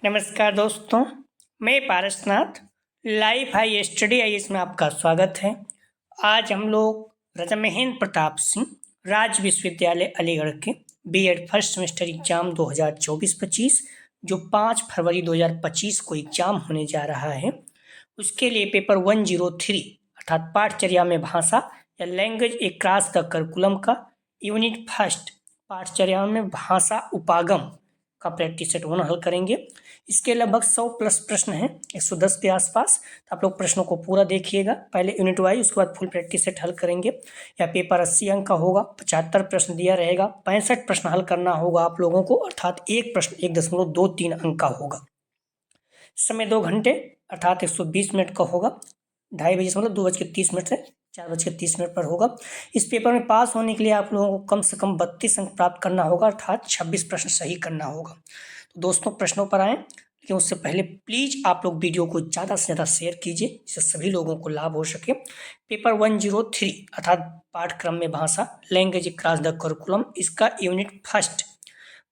नमस्कार दोस्तों, मैं Parasnath life high study IAS में आपका स्वागत है। आज हम लोग राजा महेंद्र प्रताप सिंह राज्य विश्वविद्यालय अलीगढ़ के बीएड फर्स्ट सेमेस्टर एग्जाम 2024-25 जो 5 फरवरी 2025 को एग्जाम होने जा रहा है, उसके लिए पेपर 103 अर्थात पाठचर्या में भाषा या लैंग्वेज एक्रॉस द करिकुलम का यूनिट फर्स्ट पाठचर्या में भाषा उपागम का प्रैक्टिस सेट 1 हल करेंगे। इसके लगभग 100 प्लस प्रश्न हैं, 110 के आसपास। तो आप लोग प्रश्नों को पूरा देखिएगा, पहले यूनिट वाइज, उसके बाद फुल प्रैक्टिस सेट हल करेंगे। यह पेपर 80 अंक का होगा, 75 प्रश्न दिया रहेगा, 65 प्रश्न हल करना होगा आप लोगों को, अर्थात एक प्रश्न 1.23 अंक का होगा। समय 2 घंटे अर्थात 120 मिनट का होगा। 2:30 बजे से 2:30 से 4:30 पर होगा। इस पेपर में पास होने के लिए आप लोगों को कम से कम 32 अंक प्राप्त करना होगा, अर्थात 26 प्रश्न सही करना होगा। तो दोस्तों प्रश्नों पर आएँ, लेकिन उससे पहले प्लीज़ आप लोग वीडियो को ज़्यादा से ज़्यादा शेयर कीजिए, जिससे सभी लोगों को लाभ हो सके। पेपर 103 अर्थात पाठ्यक्रम में भाषा लैंग्वेज एक्रॉस द करिकुलम, इसका यूनिट फर्स्ट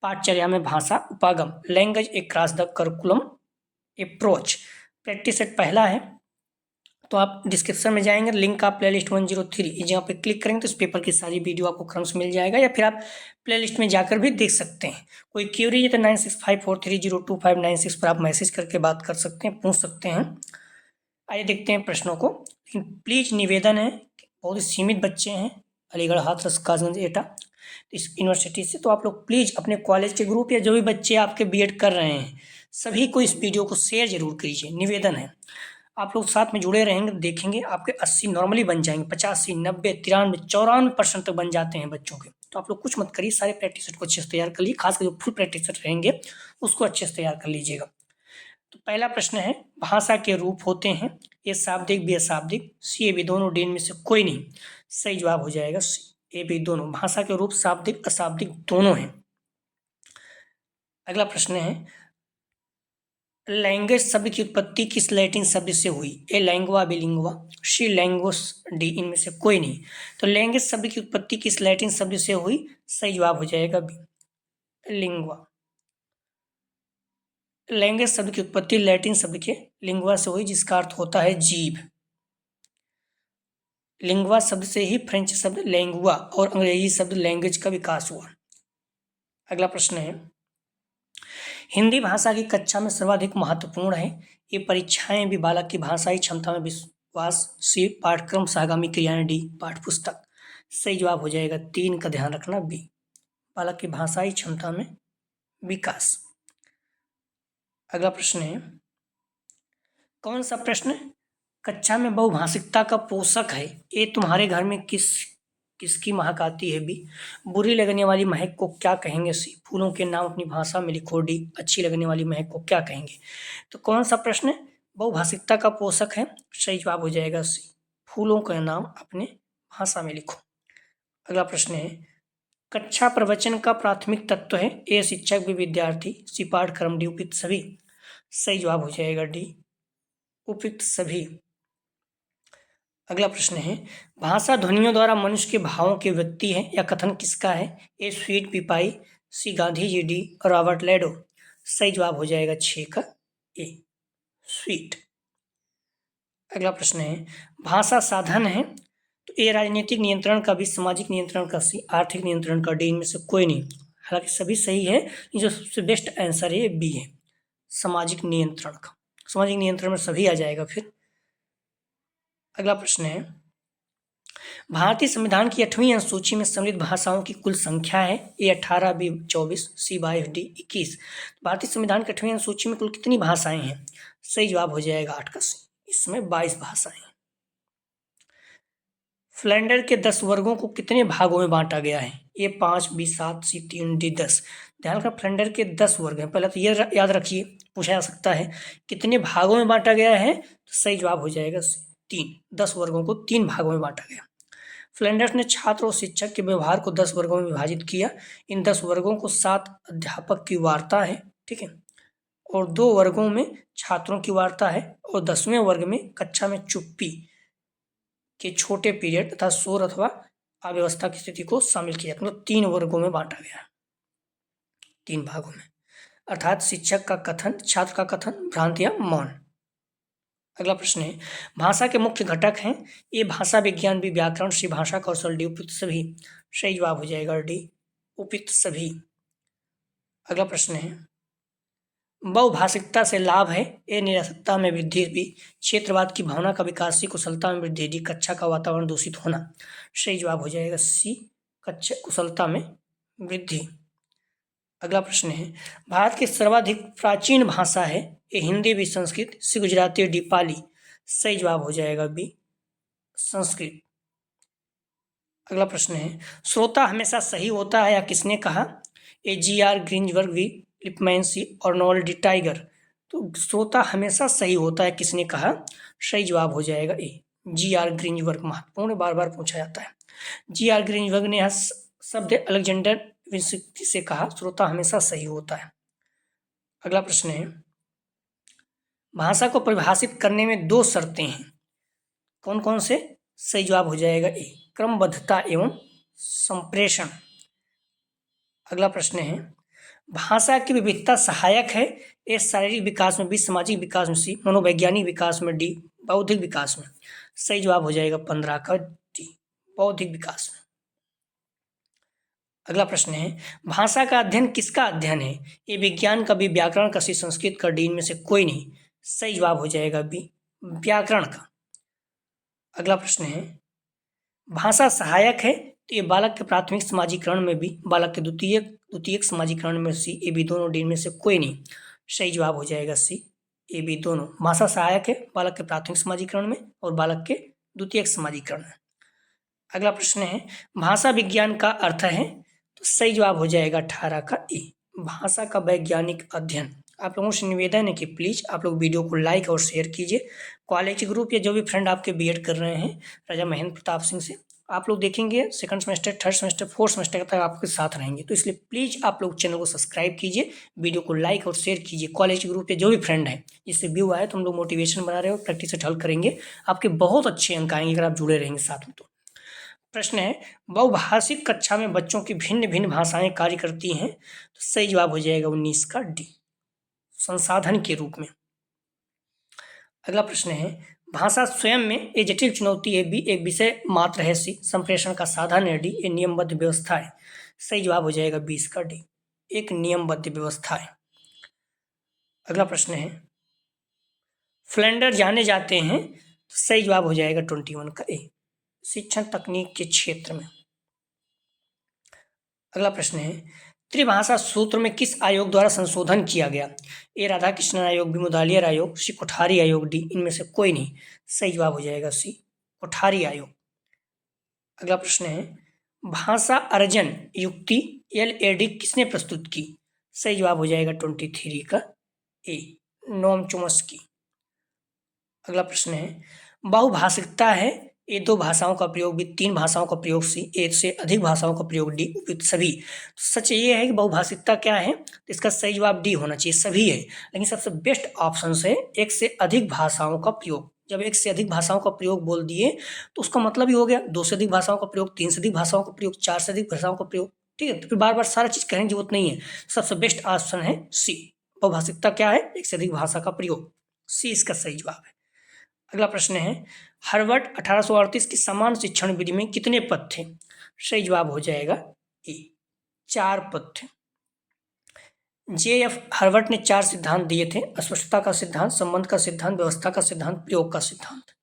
पाठचर्या में भाषा उपागम language across the curriculum approach practice set पहला है। तो आप डिस्क्रिप्शन में जाएंगे, लिंक आप प्लेलिस्ट 103 जहाँ पे क्लिक करेंगे तो इस पेपर की सारी वीडियो आपको क्रम से मिल जाएगा, या फिर आप प्लेलिस्ट में जाकर भी देख सकते हैं। कोई क्यूरी है तो 9654302596 पर आप मैसेज करके बात कर सकते हैं, पूछ सकते हैं। आइए देखते हैं प्रश्नों को। लेकिन प्लीज़ निवेदन है, बहुत ही सीमित बच्चे हैं अलीगढ़ हाथरस कासगंज एटा इस यूनिवर्सिटी से, तो आप लोग प्लीज़ अपने कॉलेज के ग्रुप या जो भी बच्चे आपके बीएड कर रहे हैं सभी को इस वीडियो को शेयर जरूर कीजिए, निवेदन है। आप लोग साथ में जुड़े रहेंगे, देखेंगे आपके 80 नॉर्मली बन जाएंगे, 85, 90, 93, 94% तक बन जाते हैं बच्चों के। तो आप लोग कुछ मत करिए, सारे प्रैक्टिस सेट को अच्छे से तैयार कर लीजिए, खासकर जो फुल प्रैक्टिस सेट रहेंगे उसको अच्छे से तैयार कर लीजिएगा। तो पहला प्रश्न है, भाषा के रूप होते हैं ए शाब्दिक बी अशाब्दिक, सी ए बी दोनों, डी इनमें से कोई नहीं। सही जवाब हो जाएगा सी ए बी दोनों। भाषा के रूप शाब्दिक अशाब्दिक दोनों हैं। अगला प्रश्न है, लैंग्वेज शब्द की उत्पत्ति किस लैटिन शब्द से हुई? ए लैंग्वा, बी लिंग्वा, सी लैंग्वस, डी इनमें से कोई नहीं। तो लैंग्वेज शब्द की उत्पत्ति किस लैटिन शब्द से हुई? सही जवाब हो जाएगा बी लिंग्वा। लैंग्वेज शब्द की उत्पत्ति लैटिन शब्द के लिंग्वा से हुई, जिसका अर्थ होता है जीभ। लिंग्वा शब्द से ही फ्रेंच शब्द लैंगुआ और अंग्रेजी शब्द लैंग्वेज का विकास हुआ। अगला प्रश्न है, हिंदी भाषा की कक्षा में सर्वाधिक महत्वपूर्ण है। ये परीक्षाएं भी बालक की भाषाई क्षमता में विश्वास, सी पाठ्यक्रम सहगामी क्रियाएं, डी पाठ्यपुस्तक। सही जवाब हो जाएगा 3 का ध्यान रखना, बी बालक की भाषाई क्षमता में विकास। अगला प्रश्न है, कौन सा प्रश्न कक्षा में बहुभाषिकता का पोषक है? ए तुम्हारे घर में किसकी महक आती है, बी बुरी लगने वाली महक को क्या कहेंगे, सी फूलों के नाम अपनी भाषा में लिखो, डी अच्छी लगने वाली महक को क्या कहेंगे। तो कौन सा प्रश्न बहुभाषिकता का पोषक है? सही जवाब हो जाएगा सी फूलों का नाम अपने भाषा में लिखो। अगला प्रश्न है, कक्षा प्रवचन का प्राथमिक तत्व है। ए शिक्षक, बी विद्यार्थी, सी पाठ्यक्रम, डी उपयुक्त सभी। सही जवाब हो जाएगा डी उपयुक्त सभी। अगला प्रश्न है, भाषा ध्वनियों द्वारा मनुष्य के भावों की व्यक्ति है, या कथन किसका है? ए स्वीट पिपाई, C Gandhi ji, D Robert Lado. सही जवाब हो जाएगा 6 का ए स्वीट। अगला प्रश्न है, भाषा साधन है। तो ए राजनीतिक नियंत्रण का, बी सामाजिक नियंत्रण का, सी आर्थिक नियंत्रण का, डी इनमें से कोई नहीं। हालांकि सभी सही है, जो सबसे बेस्ट आंसर है बी है सामाजिक नियंत्रण का। सामाजिक नियंत्रण में सभी आ जाएगा फिर। अगला प्रश्न है, भारतीय संविधान की 8वीं अनुसूची में सम्मिलित भाषाओं की कुल संख्या है। ए 18, बी 24, सी 22, डी 21। भारतीय संविधान की 8वीं अनुसूची में कुल कितनी भाषाएं हैं? सही जवाब हो जाएगा 8 का सी, इसमें 22 भाषाएं हैं। फ्लैंडर के 10 वर्गों को कितने भागों में बांटा गया है? ए 5, बी 7, सी 3, डी 10। ध्यान रखना, फ्लैंडर के 10 वर्ग हैं। पहले तो ये याद रखिए, पूछा जा सकता है कितने भागों में बांटा गया है, तो सही जवाब हो जाएगा 3। 10 वर्गों को 3 भागों में बांटा गया। फ्लैंडर्स ने छात्र और शिक्षक के व्यवहार को 10 वर्गों में विभाजित किया। इन 10 वर्गों को 7 अध्यापक की वार्ता है, ठीक है, और 2 वर्गों में छात्रों की वार्ता है, और 10वें वर्ग में कक्षा में चुप्पी के छोटे पीरियड तथा शोर अथवा अव्यवस्था की स्थिति को शामिल किया। मतलब 3 वर्गों में बांटा गया, 3 भागों में। अर्थात शिक्षक का कथन, छात्र का कथन, भ्रांति या मौन। अगला प्रश्न है, भाषा के मुख्य घटक हैं ए भाषा विज्ञान, बी व्याकरण, सी भाषा कौशल, डी उपयुक्त सभी। सही जवाब हो जाएगा डी उपयुक्त सभी। अगला प्रश्न है, बहुभाषिकता से लाभ है ए निरक्षरता में वृद्धि, बी क्षेत्रवाद की भावना का विकास, सी कुशलता में वृद्धि, डी कक्षा का वातावरण दूषित होना। सही जवाब हो जाएगा सी कक्षा कुशलता में वृद्धि। अगला प्रश्न है, भारत की सर्वाधिक प्राचीन भाषा है ए हिंदी, बी संस्कृत, सी गुजराती, डी पाली। सही जवाब हो जाएगा बी संस्कृत। अगला प्रश्न है, श्रोता हमेशा सही होता है या किसने कहा ए जी.आर. ग्रीन्सबर्ग, बी लिपमैन, सी अर्नोल्ड डी टाइगर। तो श्रोता हमेशा सही होता है किसने कहा। सही जवाब हो जाएगा ए जी.आर. ग्रीन्सबर्ग। महत्वपूर्ण, बार बार पूछा जाता है। जी.आर. ग्रीन्सबर्ग ने यह शब्द अलेक्जेंडर विंस्की से कहा, श्रोता हमेशा सही होता है। अगला प्रश्न है, भाषा को परिभाषित करने में दो शर्तें हैं, कौन कौन से। सही जवाब हो जाएगा ए क्रमबद्धता एवं संप्रेषण। अगला प्रश्न है, भाषा की विविधता सहायक है ए शारीरिक विकास में, बी सामाजिक विकास में, सी मनोवैज्ञानिक विकास में, डी बौद्धिक विकास में। सही जवाब हो जाएगा 15 का डी बौद्धिक विकास में। अगला प्रश्न है, भाषा का अध्ययन किसका अध्ययन है ए विज्ञान का, बी व्याकरण का, सी संस्कृत का, डी इनमें से कोई नहीं। सही जवाब हो जाएगा बी व्याकरण का। अगला प्रश्न है, भाषा सहायक है तो ये बालक के प्राथमिक समाजीकरण में भी, बालक के द्वितीयक समाजीकरण में सी, ए बी दोनों, डी में से कोई नहीं। सही जवाब हो जाएगा सी ए बी दोनों। भाषा सहायक है बालक के प्राथमिक समाजीकरण में और बालक के द्वितीयक समाजीकरण में। अगला प्रश्न है, भाषा विज्ञान का अर्थ है, तो सही जवाब हो जाएगा 18 का ए भाषा का वैज्ञानिक अध्ययन। आप लोगों से निवेदन है कि प्लीज़ आप लोग वीडियो को लाइक और शेयर कीजिए। कॉलेज ग्रुप या जो भी फ्रेंड आपके बीएड कर रहे हैं राजा महेंद्र प्रताप सिंह से, आप लोग देखेंगे second semester, third semester, fourth semester तक आपके साथ रहेंगे, तो इसलिए प्लीज़ आप लोग चैनल को सब्सक्राइब कीजिए, वीडियो को लाइक और शेयर कीजिए। कॉलेज ग्रुप या जो भी फ्रेंड है जिससे व्यू आए तो हम लोग मोटिवेशन बना रहे हो, प्रैक्टिस से हल करेंगे, आपके बहुत अच्छे अंक आएंगे अगर आप जुड़े रहेंगे साथ में। तो प्रश्न है, बहुभाषिक कक्षा में बच्चों की भिन्न भिन्न भाषाएं कार्य करती हैं, तो सही जवाब हो जाएगा 19 का डी संसाधन के रूप में। अगला प्रश्न है, भाषा स्वयं में ए जटिल चुनौती है, बी एक विषय मात्र है, सी संप्रेषण का साधन है, डी ए नियमबद्ध व्यवस्था है। सही जवाब हो जाएगा 20 का डी एक नियमबद्ध व्यवस्था है। अगला प्रश्न है, फ्लेंडर जाने जाते हैं, तो सही जवाब हो जाएगा 21 का ए शिक्षण तकनीक के क्षेत्र में। अगला प्रश्न है, त्रिभाषा सूत्र में किस आयोग द्वारा संशोधन किया गया ए राधाकृष्णन आयोग, बी मुदालियर आयोग, सी कोठारी आयोग, डी इनमें से कोई नहीं। सही जवाब हो जाएगा सी कोठारी आयोग। अगला प्रश्न है, भाषा अर्जन युक्ति LAD किसने प्रस्तुत की। सही जवाब हो जाएगा 23 का ए नोम चोम्स्की। अगला प्रश्न है, बहुभाषिकता है ए दो भाषाओं का प्रयोग, बी तीन भाषाओं का प्रयोग, सी एक से अधिक भाषाओं का प्रयोग, डी उपयुक्त सभी। तो सच ये है कि बहुभाषिकता क्या है, तो इसका सही जवाब डी होना चाहिए, सभी है, लेकिन सबसे बेस्ट ऑप्शन है एक से अधिक भाषाओं का प्रयोग। जब एक से अधिक भाषाओं का प्रयोग बोल दिए तो उसका मतलब ही हो गया दो से अधिक भाषाओं का प्रयोग, तीन से अधिक भाषाओं का प्रयोग, चार से अधिक भाषाओं का प्रयोग। ठीक है, तो फिर बार बार सारा चीज कहने की जरूरत नहीं है, सबसे बेस्ट ऑप्शन है सी। बहुभाषिकता क्या है, एक से अधिक भाषा का प्रयोग, सी इसका सही जवाब है। अगला प्रश्न है, हार्वर्ड 1838 की समान शिक्षण विधि में कितने पद थे। सही जवाब हो जाएगा ए 4 पद थे। JF हार्वर्ड ने 4 सिद्धांत दिए थे, अस्पष्टता का सिद्धांत, संबंध का सिद्धांत, व्यवस्था का सिद्धांत, प्रयोग का सिद्धांत।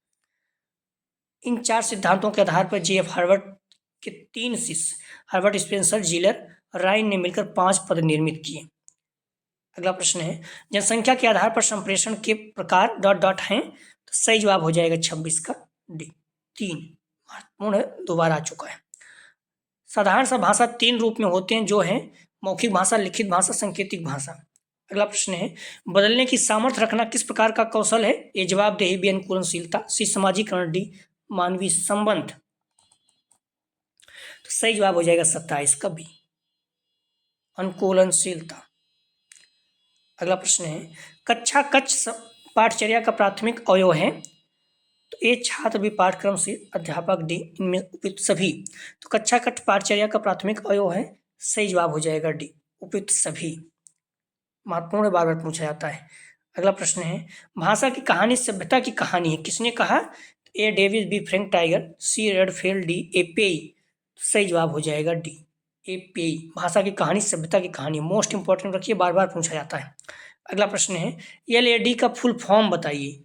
इन 4 सिद्धांतों के आधार पर JF हार्वर्ड के 3 शिष्य हार्वर्ड, स्पेंसर, जिलर, राइन ने मिलकर 5 पद निर्मित किए। अगला प्रश्न है, जनसंख्या के आधार पर संप्रेषण के प्रकार ... हैं, तो सही जवाब हो जाएगा 26 का डी 3। महत्वपूर्ण है, दोबारा आ चुका है। साधारण सा भाषा 3 रूप में होते हैं, जो है मौखिक भाषा, लिखित भाषा, सांकेतिक भाषा। अगला प्रश्न है, बदलने की सामर्थ्य रखना किस प्रकार का कौशल है ए जवाबदेही, बी अनुकूलनशीलता, सी समाजीकरण, डी मानवीय संबंध। तो सही जवाब हो जाएगा 27 का बी अनुकूलनशीलता। अगला प्रश्न है, कक्षा कक्ष पाठचर्या का प्राथमिक अवयव है, तो ए छात्र, बी पाठ्यक्रम, सी अध्यापक, डी इनमें उपयुक्त सभी। तो कक्षा कक्ष पाठचर्या का प्राथमिक अवयव है, सही जवाब हो जाएगा डी उपयुक्त सभी। महत्वपूर्ण है, बार बार पूछा जाता है। अगला प्रश्न है, भाषा की कहानी सभ्यता की कहानी है, किसने कहा? A Davis, B Frank Tiger, C Redfield, D एपेई। सही जवाब हो जाएगा डी एपेई। भाषा की कहानी सभ्यता की कहानी, मोस्ट इंपॉर्टेंट रखिए, बार बार पूछा जाता है। अगला प्रश्न है, एलएडी का फुल फॉर्म बताइए।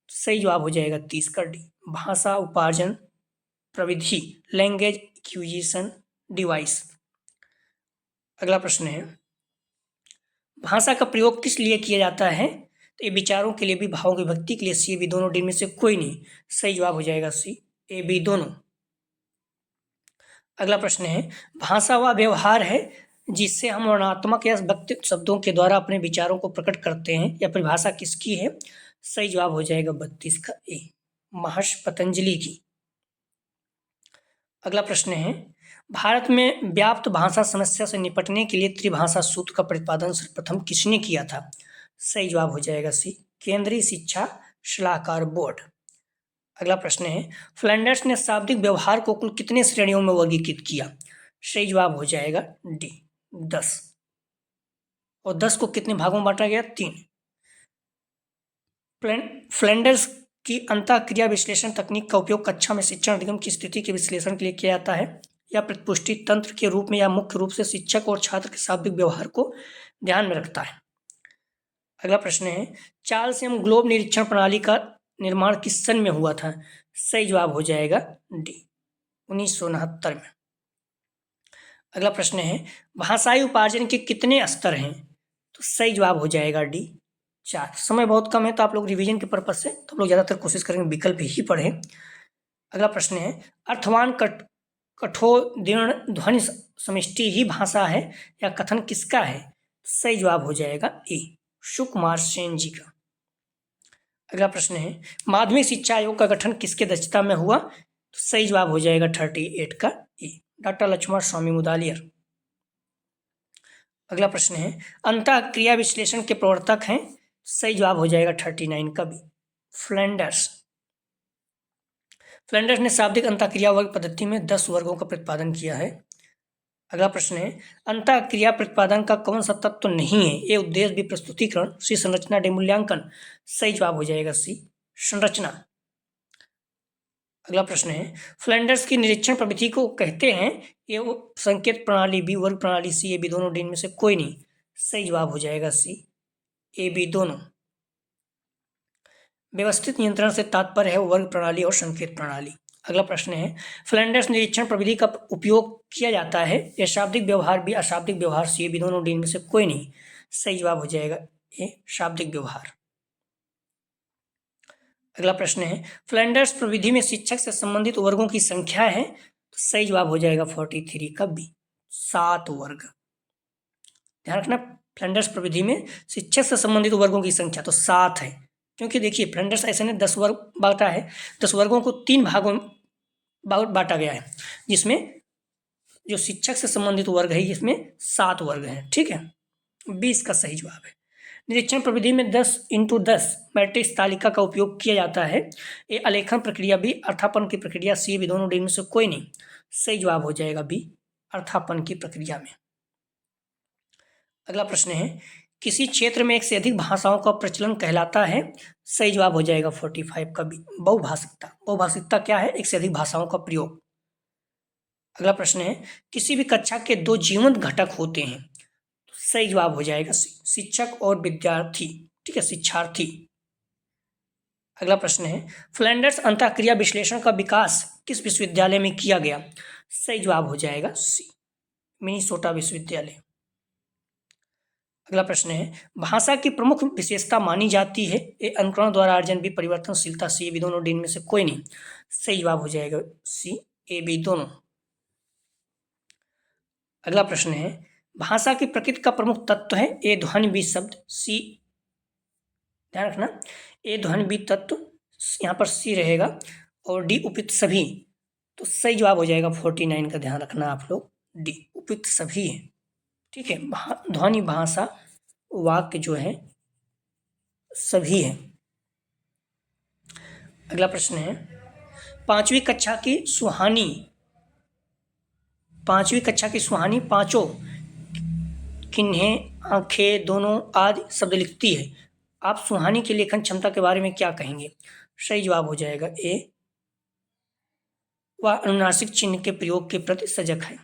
सही जवाब हो जाएगा 30 का डी, भाषा उपार्जन प्रविधि, लैंग्वेज एक्विजिशन डिवाइस। अगला प्रश्न है, भाषा का प्रयोग किस लिए किया जाता है? तो ये विचारों के लिए भी, भावों की व्यक्ति के लिए, सी, बी दोनों, डी में से कोई नहीं। सही जवाब हो जाएगा सी, ए, बी दोनों। अगला प्रश्न है, भाषा वह व्यवहार है जिससे हम वर्णनात्मक या व्यक्तिगत शब्दों के द्वारा अपने विचारों को प्रकट करते हैं, या परिभाषा किसकी है? सही जवाब हो जाएगा 32 का ए, महर्षि पतंजलि की। अगला प्रश्न है, भारत में व्याप्त भाषा समस्या से निपटने के लिए त्रिभाषा सूत्र का प्रतिपादन सर्वप्रथम किसने किया था? सही जवाब हो जाएगा सी, केंद्रीय शिक्षा सलाहकार बोर्ड। अगला प्रश्न है, फ्लैंडर्स ने शाब्दिक व्यवहार को कुल कितने श्रेणियों में वर्गीकृत किया? सही जवाब हो जाएगा डी, 10। और 10 को कितने भागों में बांटा गया? 3। फ्लैंडर्स की अंतःक्रिया विश्लेषण तकनीक का उपयोग कक्षा में शिक्षण अधिगम की स्थिति के विश्लेषण के लिए किया जाता है, या प्रतिपुष्टि तंत्र के रूप में, या मुख्य रूप से शिक्षक और छात्र के शाब्दिक व्यवहार को ध्यान में रखता है। अगला प्रश्न है, चार्ल्स एम ग्लोब निरीक्षण प्रणाली का निर्माण किस सन में हुआ था? सही जवाब हो जाएगा डी, 1969 में। अगला प्रश्न है, भाषाई उपार्जन के कितने स्तर हैं? तो सही जवाब हो जाएगा डी, 4। समय बहुत कम है तो आप लोग रिवीजन के पर्पज से तो लोग ज़्यादातर कोशिश करेंगे विकल्प ही पढ़ें। अगला प्रश्न है, अर्थवान कठोर दीर्ण ध्वनि समष्टि ही भाषा है, या कथन किसका है? सही जवाब हो जाएगा ए, सुकुमार सेन जी का। अगला प्रश्न है, माध्यमिक शिक्षा आयोग का गठन किसके अध्यक्षता में हुआ? तो सही जवाब हो जाएगा 38 का ए, डॉक्टर लक्ष्मण स्वामी मुदालियर। अगला प्रश्न है, अंतःक्रिया विश्लेषण के प्रवर्तक हैं? सही जवाब हो जाएगा 39 का बी, फ्लैंडर्स। फ्लैंडर्स ने शाब्दिक अंतःक्रिया वर्ग पद्धति में 10 वर्गों का प्रतिपादन किया है। अगला प्रश्न है, अंतःक्रिया प्रतिपादन का कौन सा तत्व नहीं है? ए उद्देश्य, बी प्रस्तुतिकरण, सी संरचना, डी मूल्यांकन। सही जवाब हो जाएगा सी, संरचना। अगला प्रश्न है, फ्लैंडर्स की निरीक्षण प्रविधि को कहते हैं? ए संकेत प्रणाली, बी वर्ग प्रणाली, सी, ए, बी दोनों, डी में से कोई नहीं। सही जवाब हो जाएगा सी, ए, बी दोनों। व्यवस्थित नियंत्रण से तात्पर्य है वर्ग प्रणाली और संकेत प्रणाली। अगला प्रश्न है, फ्लैंडर्स निरीक्षण प्रविधि का उपयोग किया जाता है? या शाब्दिक व्यवहार, बी अशाब्दिक व्यवहार, सी, बी दोनों, डी में से कोई नहीं। सही जवाब हो जाएगा ए, शाब्दिक व्यवहार। अगला प्रश्न है, फ्लैंडर्स प्रविधि में शिक्षक से संबंधित वर्गों की संख्या है? तो सही जवाब हो जाएगा 43 का बी, 7 वर्ग। ध्यान रखना, फ्लैंडर्स प्रविधि में शिक्षक से संबंधित वर्गों की संख्या तो 7 है, क्योंकि देखिए फ्लैंडर्स ऐसे ने 10 वर्ग बांटा है, 10 वर्गों को 3 भागों में बांटा गया है, जिसमें जो शिक्षक से संबंधित वर्ग है जिसमें 7 वर्ग हैं। ठीक है, 20 का सही जवाब है। निरीक्षण प्रविधि में 10x10 मैट्रिक्स तालिका का उपयोग किया जाता है? ये आलेखन प्रक्रिया, बी अर्थापन की प्रक्रिया, सी, बी दोनों, डी में से कोई नहीं। सही जवाब हो जाएगा बी, अर्थापन की प्रक्रिया में। अगला प्रश्न है, किसी क्षेत्र में एक से अधिक भाषाओं का प्रचलन कहलाता है? सही जवाब हो जाएगा 45 का बी, बहुभाषिकता। बहुभाषिकता क्या है? एक से अधिक भाषाओं का प्रयोग। अगला प्रश्न है, किसी भी कक्षा के 2 जीवंत घटक होते हैं? तो सही जवाब हो जाएगा सी, शिक्षक और विद्यार्थी। ठीक है, शिक्षार्थी। अगला प्रश्न है, फ्लैंडर्स अंतःक्रिया विश्लेषण का विकास किस विश्वविद्यालय में किया गया? सही जवाब हो जाएगा सी, मिनीसोटा विश्वविद्यालय। अगला प्रश्न है, भाषा की प्रमुख विशेषता मानी जाती है? ए अनुकरण द्वारा अर्जन, बी परिवर्तनशीलता, सी, बी दोनों, डी में से कोई नहीं। सही जवाब हो जाएगा सी, ए, बी दोनों। अगला प्रश्न है, भाषा की प्रकृति का प्रमुख तत्व है? ए ध्वनि, बी शब्द, सी, ध्यान रखना, ए ध्वनि, बी तत्व, यहाँ पर सी रहेगा, और डी उपयुक्त सभी। तो सही जवाब हो जाएगा 49 का, ध्यान रखना आप लोग, डी उपयुक्त सभी है। ठीक है, ध्वनि, भाषा, वाक्य जो है सभी है। अगला प्रश्न है, पांचवी कक्षा की सुहानी पांचों किन्हें, आंखें, दोनों आदि शब्द लिखती है। आप सुहानी की लेखन क्षमता के बारे में क्या कहेंगे? सही जवाब हो जाएगा ए, वह अनुनासिक चिन्ह के प्रयोग के प्रति सजग है।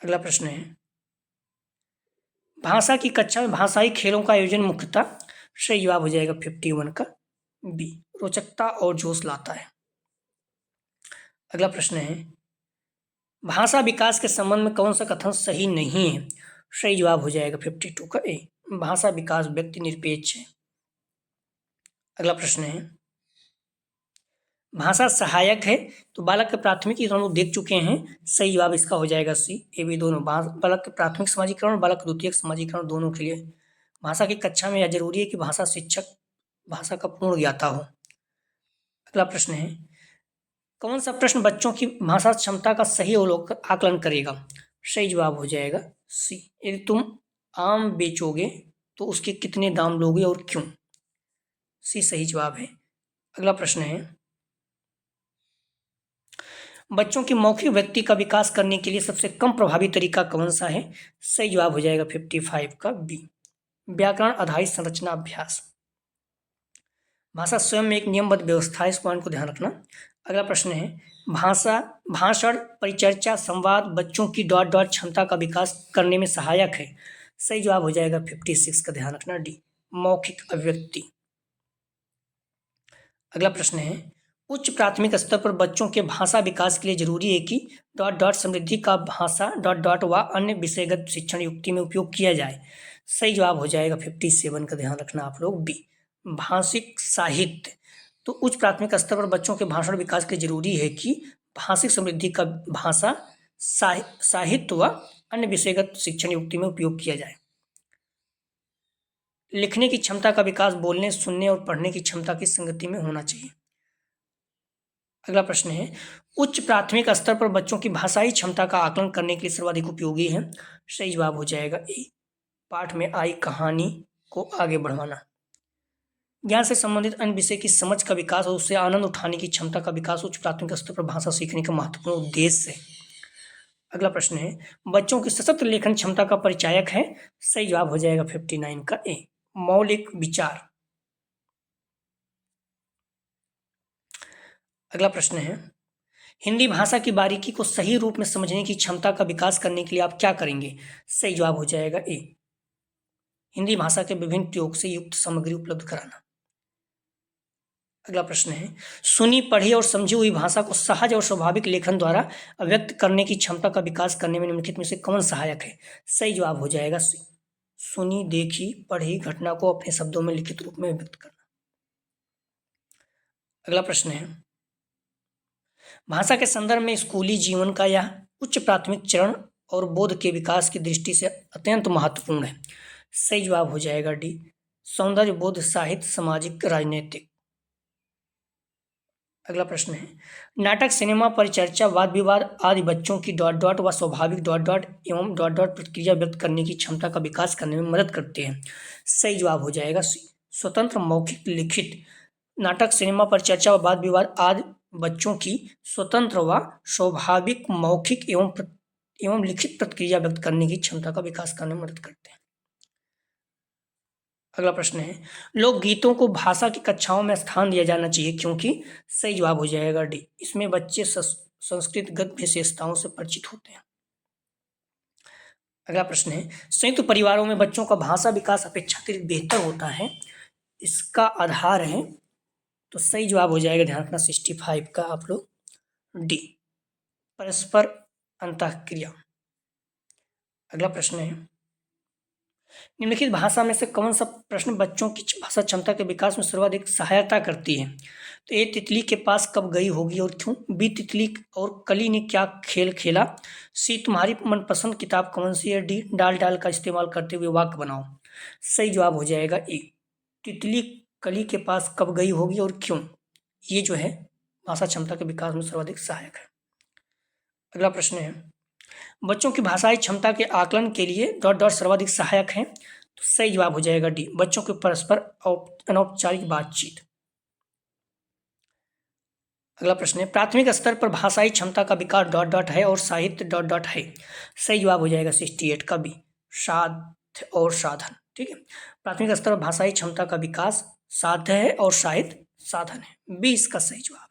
अगला प्रश्न है, भाषा की कक्षा में भाषाई खेलों का आयोजन मुख्यतः, सही जवाब हो जाएगा 51 का बी, रोचकता और जोश लाता है। अगला प्रश्न है, भाषा विकास के संबंध में कौन सा कथन सही नहीं है? सही जवाब हो जाएगा 52 का ए, भाषा विकास व्यक्ति निरपेक्ष है। अगला प्रश्न है, भाषा सहायक है तो बालक के प्राथमिक हम लोग देख चुके हैं, सही जवाब इसका हो जाएगा सी, ए बी दोनों। बालक के प्राथमिक समाजीकरण और बालक के द्वितीयक समाजीकरण दोनों के लिए भाषा की कक्षा में यह जरूरी है कि भाषा शिक्षक भाषा का पूर्ण ज्ञाता हो। अगला प्रश्न है, कौन सा प्रश्न बच्चों की भाषा क्षमता का सही आकलन करेगा? सही जवाब हो जाएगा सी, यदि तुम आम बेचोगे तो उसके कितने दाम लोगे और क्यों? सी सही जवाब है। अगला प्रश्न है, बच्चों की मौखिक व्यक्ति का विकास करने के लिए सबसे कम प्रभावी तरीका कौन सा है? सही जवाब हो जाएगा 55 का बी, व्याकरण आधारित संरचना अभ्यास। भाषा स्वयं में एक नियमबद्ध व्यवस्था है, इस पॉइंट को ध्यान रखना। अगला प्रश्न है, भाषण, परिचर्चा, संवाद बच्चों की क्षमता का विकास करने में सहायक है। सही जवाब हो जाएगा 56 का, ध्यान रखना डी, मौखिक अभिव्यक्ति। अगला प्रश्न है, उच्च प्राथमिक स्तर पर बच्चों के भाषा विकास के लिए जरूरी है कि समृद्धि का भाषा व अन्य विषयगत शिक्षण युक्ति में उपयोग किया जाए। सही जवाब हो जाएगा 57 का, ध्यान रखना आप लोग बी, भाषिक साहित्य। तो उच्च प्राथमिक स्तर पर बच्चों के भाषण विकास के लिए जरूरी है कि भाषिक समृद्धि का भाषा साहित्य व अन्य विषयगत शिक्षण युक्ति में उपयोग किया जाए। लिखने की क्षमता का विकास बोलने, सुनने और पढ़ने की क्षमता की संगति में होना चाहिए। अगला प्रश्न है, उच्च प्राथमिक स्तर पर बच्चों की भाषाई क्षमता का आकलन करने के लिए सर्वाधिक उपयोगी है। सही जवाब हो जाएगा ए, पाठ में आई कहानी को आगे बढ़ाना। ज्ञान से संबंधित अन्य विषय की समझ का विकास और उससे आनंद उठाने की क्षमता का विकास उच्च प्राथमिक स्तर पर भाषा सीखने का महत्वपूर्ण उद्देश्य है। अगला प्रश्न है, बच्चों की सशक्त लेखन क्षमता का परिचायक है। सही जवाब हो जाएगा 59 का ए, मौलिक विचार। अगला प्रश्न है, हिंदी भाषा की बारीकी को सही रूप में समझने की क्षमता का विकास करने के लिए आप क्या करेंगे? सही जवाब हो जाएगा ए, हिंदी भाषा के विभिन्न प्रयोग से युक्त सामग्री उपलब्ध कराना। अगला प्रश्न है, सुनी, पढ़ी और समझी हुई भाषा को सहज और स्वाभाविक लेखन द्वारा अभिव्यक्त करने की क्षमता का विकास करने में निम्नलिखित में से कौन सहायक है? सही जवाब हो जाएगा सी, सुनी, देखी, पढ़ी घटना को अपने शब्दों में लिखित रूप में व्यक्त करना। अगला प्रश्न है, भाषा के संदर्भ में स्कूली जीवन का यह उच्च प्राथमिक चरण और बोध के विकास की दृष्टि से अत्यंत महत्वपूर्ण है। सही जवाब हो जाएगा डी, सौंदर्य बोध, साहित्य, सामाजिक, राजनीतिक। अगला प्रश्न है, नाटक, सिनेमा, परिचर्चा, वाद विवाद आदि बच्चों की व स्वाभाविक एवं प्रतिक्रिया व्यक्त करने की क्षमता का विकास करने में मदद करते हैं। सही जवाब हो जाएगा सी, स्वतंत्र मौखिक लिखित। नाटक, सिनेमा, परिचर्चा व वाद विवाद आदि बच्चों की स्वतंत्र व स्वाभाविक मौखिक एवं लिखित प्रतिक्रिया व्यक्त करने की क्षमता का विकास करने में मदद करते हैं। अगला प्रश्न है, लोकगीतों को भाषा की कक्षाओं में स्थान दिया जाना चाहिए क्योंकि? सही जवाब हो जाएगा डी, इसमें बच्चे संस्कृतिगत विशेषताओं से परिचित होते हैं। अगला प्रश्न है, संयुक्त परिवारों में बच्चों का भाषा विकास अपेक्षाकृत बेहतर होता है, इसका आधार है? तो सही जवाब हो जाएगा, ध्यान रखना 65 का आप लोग डी, परस्पर अंतःक्रिया। अगला प्रश्न है, निम्नलिखित भाषा में से कौन सा प्रश्न बच्चों की भाषा क्षमता के विकास में सर्वाधिक सहायता करती है? तो ए, तितली के पास कब गई होगी और क्यों? बी, तितली और कली ने क्या खेल खेला? सी, तुम्हारी मनपसंद किताब कौन सी है? डी, डाल का इस्तेमाल करते हुए वाक्य बनाओ। सही जवाब हो जाएगा ए, तितली कली के पास कब गई होगी और क्यों, ये जो है भाषा क्षमता के विकास में सर्वाधिक सहायक है। अगला प्रश्न है, बच्चों की भाषाई क्षमता के आकलन के लिए सर्वाधिक सहायक है? तो सही जवाब हो जाएगा डी, बच्चों के परस्पर अनौपचारिक बातचीत। अगला प्रश्न है, प्राथमिक स्तर पर भाषाई क्षमता का विकास डॉट डॉट है और साहित्य डॉट डॉट है। सही जवाब हो जाएगा 68 का बी, साध्य और साधन। ठीक है, प्राथमिक स्तर पर भाषाई क्षमता का विकास साध्य है और साहित्य साधन है। बी इसका सही जवाब है।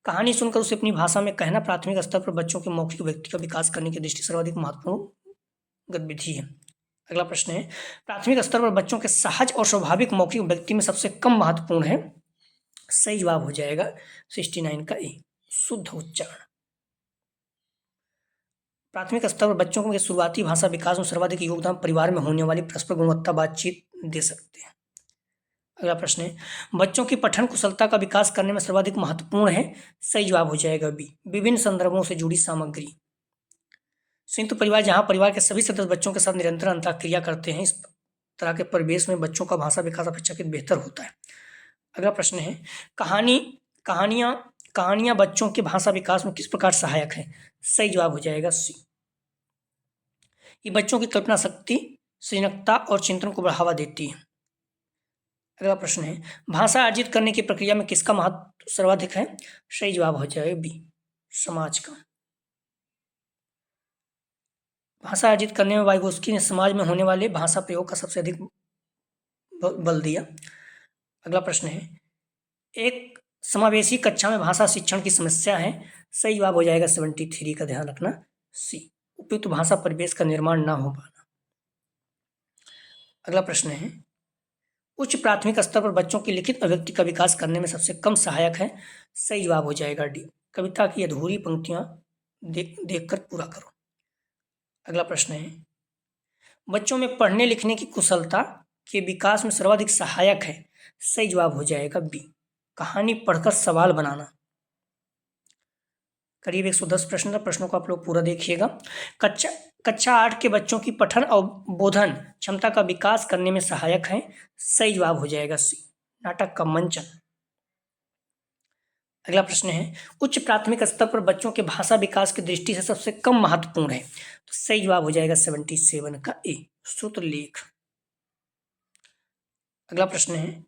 कहानी सुनकर उसे अपनी भाषा में कहना प्राथमिक स्तर पर बच्चों के मौखिक व्यक्ति का विकास करने की दृष्टि से सर्वाधिक महत्वपूर्ण गतिविधि है। अगला प्रश्न है, प्राथमिक स्तर पर बच्चों के सहज और स्वाभाविक मौखिक व्यक्ति में सबसे कम महत्वपूर्ण है। सही जवाब हो जाएगा 69 का ए, शुद्ध उच्चारण। प्राथमिक स्तर पर बच्चों को शुरुआती भाषा विकास में सर्वाधिक योगदान परिवार में होने वाली परस्पर गुणवत्ता बातचीत दे सकते हैं। अगला प्रश्न है, बच्चों की पठन कुशलता का विकास करने में सर्वाधिक महत्वपूर्ण है। सही जवाब हो जाएगा बी, विभिन्न संदर्भों से जुड़ी सामग्री। संयुक्त परिवार, जहां परिवार के सभी सदस्य बच्चों के साथ निरंतर अंतःक्रिया करते हैं, इस तरह के परिवेश में बच्चों का भाषा विकास अपेक्षाकृत बेहतर होता है। अगला प्रश्न है, कहानियां बच्चों के भाषा विकास में किस प्रकार सहायक है। सही जवाब हो जाएगा सी, ये बच्चों की कल्पना शक्ति, सृजनता और चिंतन को बढ़ावा देती है। अगला प्रश्न है, भाषा अर्जित करने की प्रक्रिया में किसका महत्व सर्वाधिक है। सही जवाब हो जाएगा बी, समाज का। भाषा अर्जित करने में वाइगोस्की ने समाज में होने वाले भाषा प्रयोग का सबसे अधिक बल दिया। अगला प्रश्न है, एक समावेशी कक्षा में भाषा शिक्षण की समस्या है। सही जवाब हो जाएगा 73 का, ध्यान रखना सी, उपयुक्त भाषा परिवेश का निर्माण ना हो पाना। अगला प्रश्न है, उच्च प्राथमिक स्तर पर बच्चों की लिखित अभिव्यक्ति का विकास करने में सबसे कम सहायक है। सही जवाब हो जाएगा डी, कविता की अधूरी पंक्तियां देखकर पूरा करो। अगला प्रश्न है, बच्चों में पढ़ने लिखने की कुशलता के विकास में सर्वाधिक सहायक है। सही जवाब हो जाएगा बी, कहानी पढ़कर सवाल बनाना। करीब 110 प्रश्न था, प्रश्नों को आप लोग पूरा देखिएगा। कक्षा 8 के बच्चों की पठन और बोधन क्षमता का विकास करने में सहायक है। सही जवाब हो जाएगा सी, नाटक का मंचन। अगला प्रश्न है, उच्च प्राथमिक स्तर पर बच्चों के भाषा विकास की दृष्टि से सबसे कम महत्वपूर्ण है। तो सही जवाब हो जाएगा 77 का ए, सूत्रलेख। अगला प्रश्न है,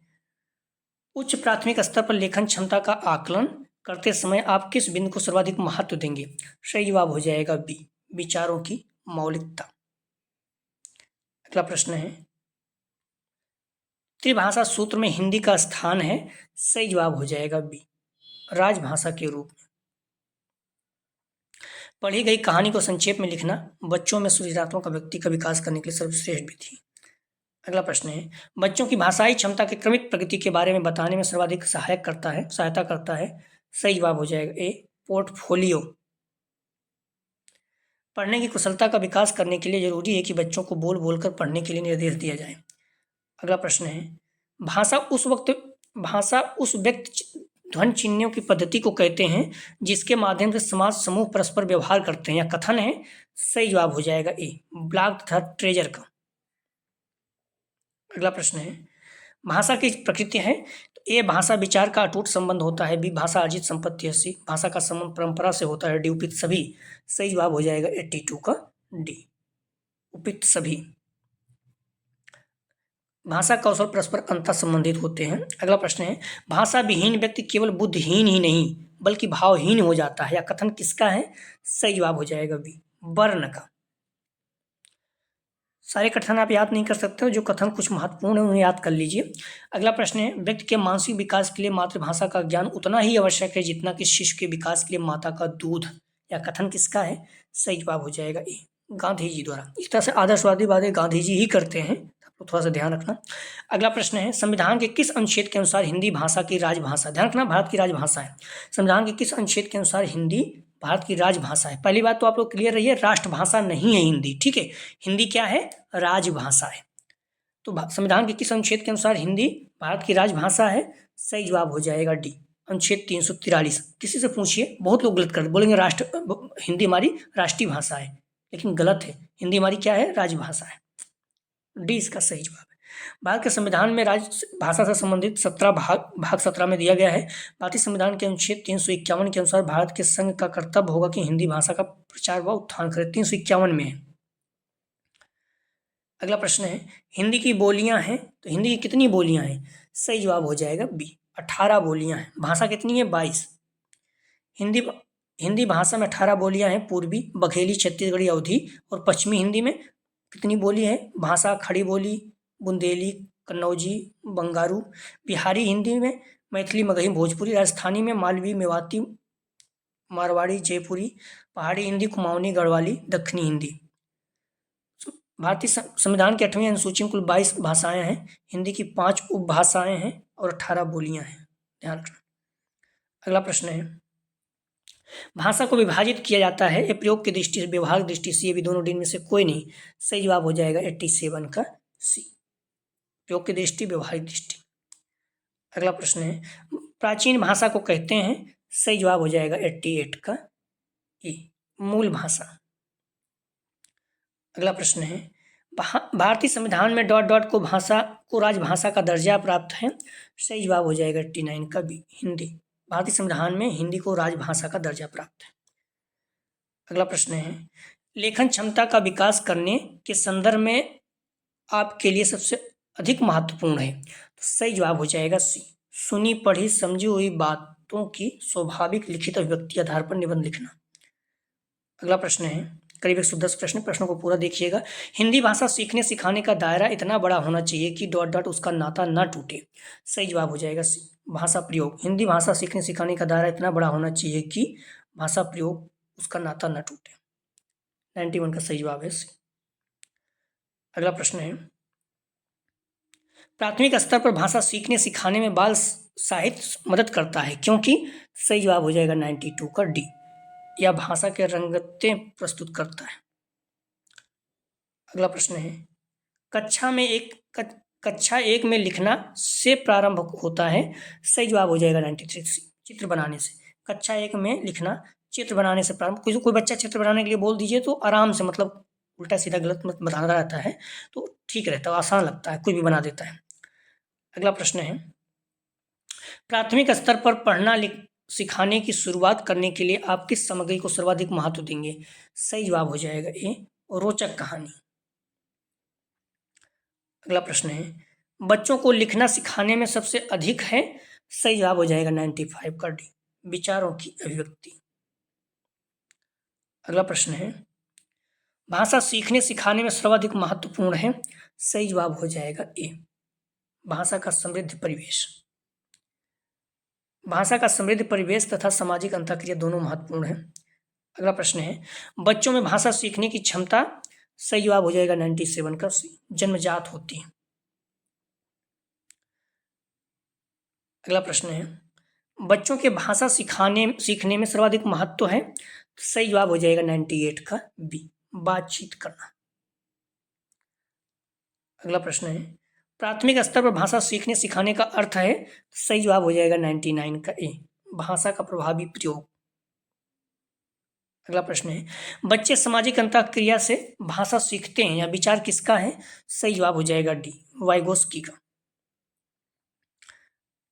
उच्च प्राथमिक स्तर पर लेखन क्षमता का आकलन करते समय आप किस बिंदु को सर्वाधिक महत्व देंगे। सही जवाब हो जाएगा बी, विचारों की मौलिकता। अगला प्रश्न है, त्रिभाषा सूत्र में हिंदी का स्थान है। सही जवाब हो जाएगा बी, राजभाषा के रूप में। पढ़ी गई कहानी को संक्षेप में लिखना बच्चों में सृजनात्मक व्यक्ति का विकास करने के लिए सर्वश्रेष्ठ विधि। अगला प्रश्न है, बच्चों की भाषाई क्षमता के क्रमिक प्रगति के बारे में बताने में सर्वाधिक सहायता करता है। सही जवाब हो जाएगा ए, पोर्टफोलियो। पढ़ने की कुशलता का विकास करने के लिए जरूरी है कि बच्चों को बोल बोलकर पढ़ने के लिए निर्देश दिया जाए। अगला प्रश्न है, भाषा उस व्यक्ति ध्वनि चिन्हों की पद्धति को कहते हैं जिसके माध्यम से समाज समूह परस्पर व्यवहार करते हैं या कथन है। सही जवाब हो जाएगा ए, ब्लॉक द ट्रेजर का। अगला प्रश्न है, भाषा की प्रकृति है। तो ए, भाषा विचार का अटूट संबंध होता है। बी, भाषा अर्जित संपत्ति है। सी, भाषा का संबंध परंपरा से होता है। डी, उपयुक्त सभी। सही जवाब हो जाएगा 82 का डी, उपयुक्त सभी। भाषा कौशल परस्पर अंतर संबंधित होते हैं। अगला प्रश्न है, भाषा विहीन व्यक्ति केवल बुद्धिहीन ही नहीं बल्कि भावहीन हो जाता है या कथन किसका है। सही जवाब हो जाएगा बी, वर्ण का। सारे कथन आप याद नहीं कर सकते हो, जो कथन कुछ महत्वपूर्ण है उन्हें याद कर लीजिए। अगला प्रश्न है, व्यक्ति के मानसिक विकास के लिए मातृभाषा का ज्ञान उतना ही आवश्यक है जितना कि शिशु के विकास के लिए माता का दूध या कथन किसका है। सही जवाब हो जाएगा ए, गांधी जी द्वारा। इस तरह से आदर्शवादी बातें गांधी जी ही करते हैं, तो थोड़ा सा ध्यान रखना। अगला प्रश्न है, संविधान के किस अनुच्छेद के अनुसार हिंदी भाषा की राजभाषा। ध्यान रखना, भारत की राजभाषा है। संविधान के किस अनुच्छेद के अनुसार हिंदी भारत की राजभाषा है। पहली बात तो आप लोग क्लियर रहिए, राष्ट्रभाषा नहीं है हिंदी। ठीक है, हिंदी क्या है, राजभाषा है। तो संविधान के किस अनुच्छेद के अनुसार हिंदी भारत की राजभाषा है। सही जवाब हो जाएगा डी, अनुच्छेद 343। किसी से पूछिए, बहुत लोग गलत कर बोलेंगे हिंदी हमारी राष्ट्रीय भाषा है, लेकिन गलत है। हिंदी हमारी क्या है, राजभाषा है। डी इसका सही जवाब है। भारत के संविधान में राजभाषा से संबंधित 17 भाग 17 में दिया गया है। भारतीय संविधान के अनुच्छेद 351 के अनुसार भारत के संघ का कर्तव्य होगा कि हिंदी भाषा का प्रचार व उत्थान करे। 351 में है। अगला प्रश्न है, हिंदी की बोलियां हैं, तो हिंदी की कितनी बोलियां हैं। सही जवाब हो जाएगा बी, 18 बोलियां हैं। भाषा कितनी है, 22। हिंदी हिंदी भाषा में 18 बोलियां हैं। पूर्वी, बघेली, छत्तीसगढ़ी, अवधी और पश्चिमी हिंदी में कितनी बोली है? भाषा खड़ी बोली, बुंदेली, कन्नौजी, बंगारू। बिहारी हिंदी में मैथिली, मगही, भोजपुरी। राजस्थानी में मालवी, मेवाती, मारवाड़ी, जयपुरी। पहाड़ी हिंदी, कुमाऊनी, गढ़वाली। दक्षिणी हिंदी। भारतीय संविधान की 8वीं अनुसूची में कुल 22 भाषाएं हैं। हिंदी की 5 उपभाषाएं हैं और 18 बोलियां हैं। ध्यान रखना। अगला प्रश्न है, भाषा को विभाजित किया जाता है ये प्रयोग की दृष्टि से, व्यवहार दृष्टि से, ये भी दोनों दिन में से कोई नहीं। सही जवाब हो जाएगा 87 का सी। प्रयोग की दृष्टि, व्यवहारिक दृष्टि। अगला प्रश्न है, प्राचीन भाषा को कहते हैं। सही जवाब हो जाएगा 88 का ई, मूल भाषा। अगला प्रश्न है, भारतीय संविधान में डॉट डॉट को भाषा को राजभाषा का दर्जा प्राप्त है। सही जवाब हो जाएगा 89 का बी, हिंदी। भारतीय संविधान में हिंदी को राजभाषा का दर्जा प्राप्त है। अगला प्रश्न है, लेखन क्षमता का विकास करने के संदर्भ में आपके लिए सबसे अधिक महत्वपूर्ण है। तो सही जवाब हो जाएगा सी, सुनी पढ़ी समझी हुई बातों की स्वाभाविक लिखित अभिव्यक्ति आधार पर निबंध लिखना। अगला प्रश्न है, करीब 110 प्रश्नों को पूरा देखिएगा। हिंदी भाषा सीखने सिखाने का दायरा इतना बड़ा होना चाहिए कि डॉट डॉट उसका नाता न टूटे। सही जवाब हो जाएगा सी, भाषा प्रयोग। हिंदी भाषा सीखने सिखाने का दायरा इतना बड़ा होना चाहिए कि भाषा प्रयोग उसका नाता न टूटे। 91 का सही जवाब है सी। अगला प्रश्न है, प्राथमिक स्तर पर भाषा सीखने सिखाने में बाल साहित्य मदद करता है क्योंकि। सही जवाब हो जाएगा 92 का डी, या भाषा के रंगतें प्रस्तुत करता है। अगला प्रश्न है, कक्षा एक में लिखना से प्रारंभ होता है। सही जवाब हो जाएगा 93 सी, चित्र बनाने से। कक्षा 1 में लिखना चित्र बनाने से प्रारंभ। कोई बच्चा चित्र बनाने के लिए बोल दीजिए तो आराम से, मतलब उल्टा सीधा गलत मत बताना रहता है तो ठीक रहता है, आसान लगता है, कोई भी बना देता है। अगला प्रश्न है, प्राथमिक स्तर पर पढ़ना सिखाने की शुरुआत करने के लिए आप किस सामग्री को सर्वाधिक महत्व देंगे। सही जवाब हो जाएगा ए, रोचक कहानी। अगला प्रश्न है, बच्चों को लिखना सिखाने में सबसे अधिक है। सही जवाब हो जाएगा 95 का डी, विचारों की अभिव्यक्ति। अगला प्रश्न है, भाषा सीखने सिखाने में सर्वाधिक महत्वपूर्ण है। सही जवाब हो जाएगा ए, भाषा का समृद्ध परिवेश। भाषा का समृद्ध परिवेश तथा सामाजिक अंतःक्रिया दोनों महत्वपूर्ण है। अगला प्रश्न है, बच्चों में भाषा सीखने की क्षमता। सही जवाब हो जाएगा 97 का सी, जन्मजात होती है। अगला प्रश्न है, बच्चों के भाषा सीखने में सर्वाधिक महत्व है। सही जवाब हो जाएगा 98 का बी, बातचीत करना। अगला प्रश्न है, प्राथमिक स्तर पर भाषा सीखने सिखाने का अर्थ है। सही जवाब हो जाएगा 99 का ए, भाषा का प्रभावी प्रयोग। अगला प्रश्न है, बच्चे सामाजिक अंतःक्रिया से भाषा सीखते हैं, या विचार किसका है। सही जवाब हो जाएगा डी, वाइगोस्की का।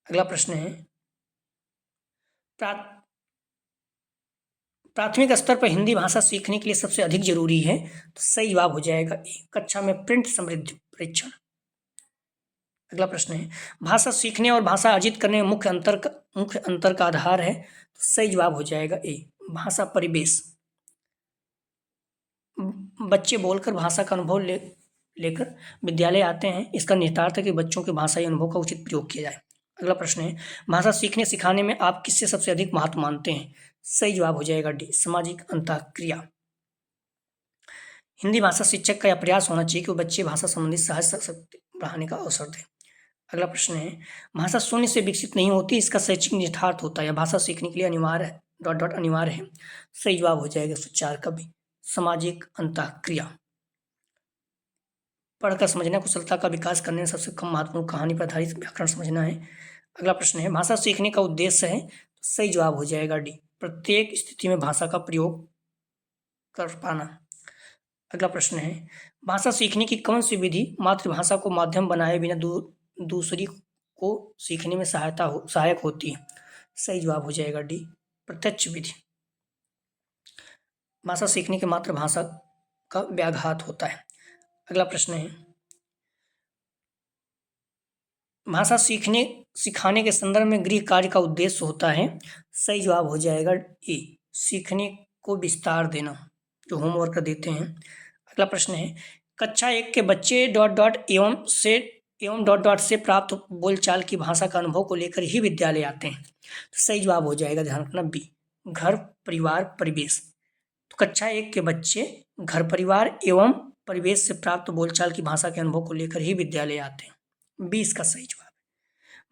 अगला प्रश्न है, प्राथमिक स्तर पर हिंदी भाषा सीखने के लिए सबसे अधिक जरूरी है। तो सही जवाब हो जाएगा ए, कक्षा में प्रिंट समृद्धि परीक्षण। अगला प्रश्न है, भाषा सीखने और भाषा अर्जित करने में मुख्य अंतर का आधार है। तो सही जवाब हो जाएगा ए, भाषा परिवेश। बच्चे बोलकर भाषा का अनुभव लेकर विद्यालय आते हैं। इसका निहितार्थ है कि बच्चों के भाषाई अनुभव का उचित प्रयोग किया जाए। अगला प्रश्न है, भाषा सीखने सिखाने में आप किससे सबसे अधिक महत्व मानते हैं। सही जवाब हो जाएगा डी, सामाजिक अंतःक्रिया। हिंदी भाषा शिक्षक का यह प्रयास होना चाहिए कि वो बच्चे भाषा संबंधित सहज बढ़ाने का अवसर दें। अगला प्रश्न है, भाषा शून्य से विकसित नहीं होती, इसका शैक्षिक निहितार्थ होता है। भाषा सीखने के लिए अनिवार्य है डॉट डॉट अनिवार्य है। सही जवाब हो जाएगा 104 का भी, सामाजिक अंतःक्रिया। पढ़कर समझना, कुशलता का विकास करने में सबसे कम महत्वपूर्ण कहानी पर आधारित व्याकरण समझना है। अगला प्रश्न है, भाषा सीखने का उद्देश्य है। तो सही जवाब हो जाएगा डी, प्रत्येक स्थिति में भाषा का प्रयोग कर पाना। अगला प्रश्न है, भाषा सीखने की कौन सी विधि मातृभाषा को माध्यम बनाए बिना दूसरी को सीखने में सहायक होती है। सही जवाब हो जाएगा डी, प्रत्यक्ष विधि। भाषा सीखने के मातृभाषा का व्याघात होता है। अगला प्रश्न है, भाषा सीखने सिखाने के संदर्भ में गृह कार्य का उद्देश्य होता है। सही जवाब हो जाएगा ए, सीखने को विस्तार देना, जो होमवर्क देते हैं। अगला प्रश्न है, कक्षा 1 के बच्चे डॉट डॉट एवं डॉट डॉट से प्राप्त बोलचाल की भाषा का अनुभव को लेकर ही विद्यालय आते हैं। तो सही जवाब हो जाएगा, ध्यान रखना, बी, घर परिवार परिवेश। तो कक्षा 1 के बच्चे घर परिवार एवं परिवेश से प्राप्त बोलचाल की भाषा के अनुभव को लेकर ही विद्यालय आते हैं। बी इसका सही जवाब है।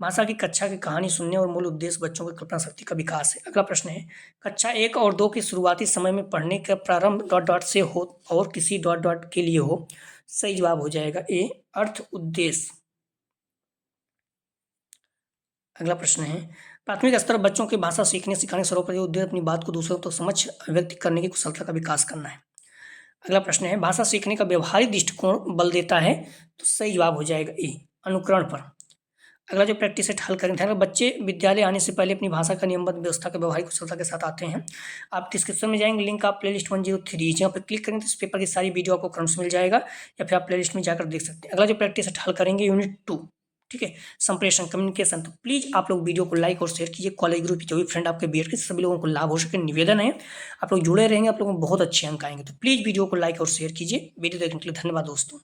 भाषा की कक्षा की कहानी सुनने और मूल उद्देश्य बच्चों की कल्पना शक्ति का विकास है। अगला प्रश्न है, कक्षा 1 और 2 के शुरुआती समय में पढ़ने का प्रारंभ डॉट डॉट से हो और किसी डॉट डॉट के लिए हो। सही जवाब हो जाएगा ए, अर्थ उद्देश्य। अगला प्रश्न है, प्राथमिक स्तर पर बच्चों के भाषा सीखने सिखाने सर्वोपरि उद्देश्य अपनी बात को दूसरों तक समझ व्यक्त करने की कुशलता का विकास करना है। अगला प्रश्न है, भाषा सीखने का व्यवहारिक दृष्टिकोण बल देता है। तो सही जवाब हो जाएगा ए, अनुकरण पर। अगला जो प्रैक्टिस सेट हल करेंगे, बच्चे विद्यालय आने से पहले अपनी भाषा का नियमबद्ध व्यवस्था के व्यवहारिक कुशलता के साथ आते हैं। आप डिस्क्रिप्शन में जाएंगे, लिंक आप प्लेलिस्ट 103 जहाँ पर क्लिक करेंगे तो इस पेपर की सारी वीडियो आपको क्रम से मिल जाएगा, या फिर आप प्लेलिस्ट में जाकर देख सकते हैं। अगला जो प्रैक्टिस सेट हल करेंगे यूनिट 2, ठीक है, संप्रेषण कम्युनिकेशन। तो प्लीज़ आप लोग वीडियो को लाइक और शेयर कीजिए। कॉलेज ग्रुप जो भी फ्रेंड आपके बीएड के सभी लोगों को लाभ हो सके, निवेदन है आप लोग जुड़े रहेंगे, आप लोगों को बहुत अच्छे अंक आएंगे। तो प्लीज़ वीडियो को लाइक और शेयर कीजिए। वीडियो देखने के लिए धन्यवाद दोस्तों।